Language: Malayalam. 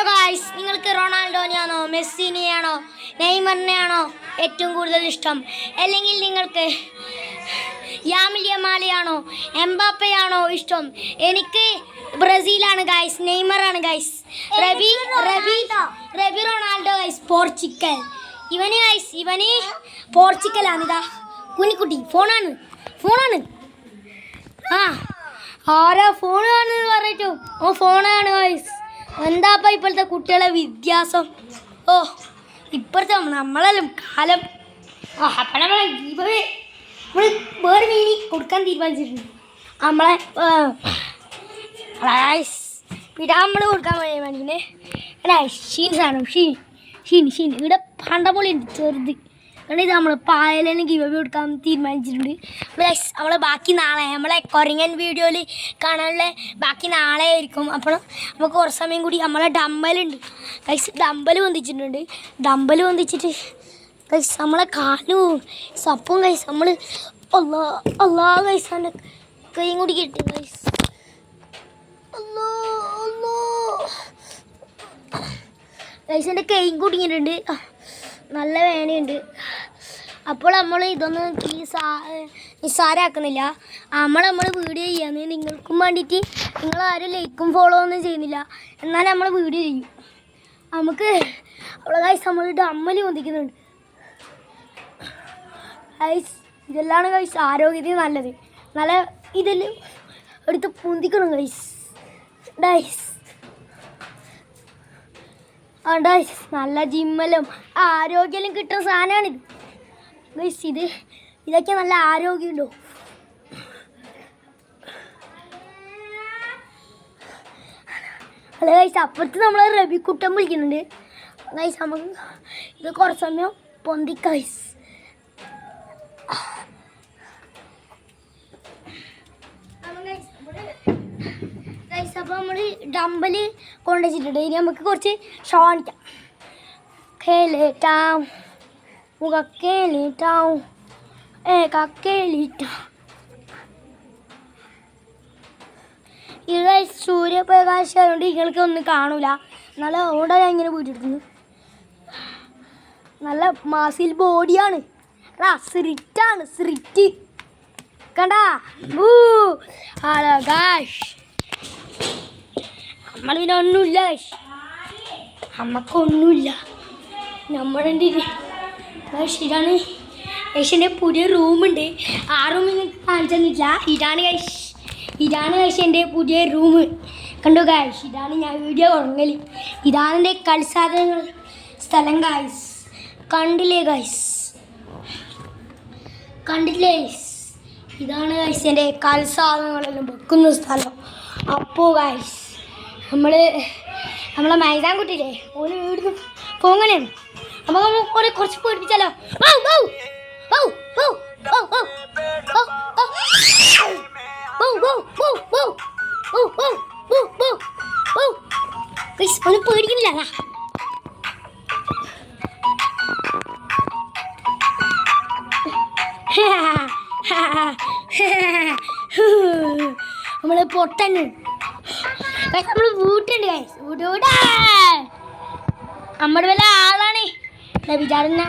ഗായ്സ്, നിങ്ങൾക്ക് റൊണാൾഡോനെയാണോ മെസ്സിനെയാണോ നെയ്മറിനെയാണോ ഏറ്റവും കൂടുതൽ ഇഷ്ടം? അല്ലെങ്കിൽ നിങ്ങൾക്ക് യാമിൽ യമാലെയാണോ എംബാപ്പയാണോ ഇഷ്ടം? എനിക്ക് ബ്രസീലാണ് ഗായ്സ്, നെയ്മറാണ് ഗായ്സ്. റബി റബി റബി റൊണാൾഡോ ഗായ്സ് പോർച്ചുഗൽ. ഇവന് പോർച്ചുഗലാണ്. ഇതാ കുഞ്ഞിക്കുട്ടി ഫോണാണ് ആരാ ഫോണാണ് പറഞ്ഞിട്ടു? ഓ ഫോണാണ് ഗായ്സ്. എന്താപ്പാ ഇപ്പോഴത്തെ കുട്ടികളെ വ്യത്യാസം? ഓ ഇപ്പോഴത്തെ നമ്മളെല്ലാം കാലം. അപ്പം നമ്മളെ വേറെ മീനി കൊടുക്കാൻ തീരുമാനിച്ചിട്ടുണ്ട്. നമ്മളെ നമ്മൾ കൊടുക്കാൻ വേണ്ടിനെ ഷീൻ സാധനം ഷീൻ ഇവിടെ പണ്ടപോലെ ഉണ്ട് ചെറുത്. ഇത് നമ്മൾ പായലിന് ഗിവ് കൊടുക്കാൻ തീരുമാനിച്ചിട്ടുണ്ട്. നമ്മളെ ബാക്കി നാളെ നമ്മളെ കൊരങ്ങൻ വീഡിയോയിൽ കാണാനുള്ള ബാക്കി നാളെ ആയിരിക്കും. അപ്പോൾ നമുക്ക് കുറച്ച് സമയം കൂടി നമ്മളെ ഡമ്പലുണ്ട് ഗൈസ്. ഡമ്പൽ പൊന്തിച്ചിട്ടുണ്ട്. ഡമ്പൽ പൊന്തിച്ചിട്ട് ഗൈസ് നമ്മളെ കാലു സപ്പും ഗൈസ് നമ്മൾ അല്ലാ ഗൈസ് എൻ്റെ കൈയും കൂടി കിട്ടി ഗൈസ്. ഗൈസ് എൻ്റെ കൈയും കുടുങ്ങിയിട്ടുണ്ട്, നല്ല വേദനയുണ്ട്. അപ്പോൾ നമ്മൾ ഇതൊന്നും നിസ്സാരമാക്കുന്നില്ല. നമ്മൾ വീഡിയോ ചെയ്യാന്ന് നിങ്ങൾക്കും വേണ്ടിയിട്ട്. നിങ്ങളാരും ലൈക്കും ഫോളോ ഒന്നും ചെയ്യുന്നില്ല, എന്നാലും നമ്മൾ വീഡിയോ ചെയ്യും. നമുക്ക് അവിടെ ഗൈസ് നമ്മൾ ഡമ്മൽ പൊന്തിക്കുന്നുണ്ട് ഗൈസ്. ഇതെല്ലാം ഗൈസ് ആരോഗ്യത്തിന് നല്ലത്. നല്ല ഇതെല്ലാം എടുത്ത് പൊന്തിക്കണം ഗൈസ്. ഡൈസ് നല്ല ജിമ്മെല്ലാം ആരോഗ്യം കിട്ടുന്ന സാധനമാണിത് ഗൈസ്. ഇതൊക്കെ നല്ല ആരോഗ്യമുണ്ടോ? അല്ല ഗൈസ്, അപ്പുറത്ത് നമ്മൾ റബിക്കുട്ടൻ വിളിക്കുന്നുണ്ട് ഗൈസ്. നമുക്ക് ഇത് കുറച്ച് സമയം പൊന്തിക്കാം ഗൈസ്. അപ്പോൾ നമ്മൾ ഡമ്പല് കൊണ്ടുവച്ചിട്ടുണ്ട്. ഇനി നമുക്ക് കുറച്ച് ഷോണിക്കാം. കേളിട്ടാം മുഖക്കേളിട്ടാം കക്കേളിട്ടാം. ഇത് സൂര്യപ്രകാശം ആയതുകൊണ്ട് നിങ്ങൾക്ക് ഒന്നും കാണൂല. നല്ല ഓടാൻ ഇങ്ങനെ പോയിട്ടിരുന്നു. നല്ല മാസിൽ ബോഡിയാണ്. സ്രിറ്റ് കണ്ടാ. ഗാഷ് നമ്മളിതിനൊന്നുമില്ല ഗൈസ്, നമ്മക്കൊന്നുമില്ല. നമ്മുടെ ഇതാണ് ഗൈസിൻ്റെ പുതിയ റൂമുണ്ട്. ആ റൂം നിങ്ങൾക്ക് കാണിച്ചെന്നില്ല. ഇതാണ് ഗൈസ് എൻ്റെ പുതിയ റൂം. കണ്ടു ഗൈസ്, ഇതാണ് ഞാൻ വീഡിയോ തുടങ്ങൽ. ഇതാണ് എൻ്റെ കളിസാധനങ്ങൾ സ്ഥലം ഗൈസ്. കണ്ടില്ലേ ഗൈസ്? ഇതാണ് ഗൈസ് എൻ്റെ കളിസാധനങ്ങളെല്ലാം വെക്കുന്ന സ്ഥലം. അപ്പോൾ ഗൈസ് നമ്മളെ മൈതാൻ കുട്ടിയില്ലേ, ഓന് വീട് പോങ്ങനെയാണ്. അപ്പോൾ നമുക്ക് കുറച്ച് പേടിപ്പിച്ചാലോ? ഒന്ന് പേടിക്കുന്നില്ല. നമ്മള് പൊട്ടന് നമ്മൾ വീട്ടുണ്ട് ഗൈസ്. വീട് നമ്മുടെ വല്ല ആളാണ് വിചാരണ.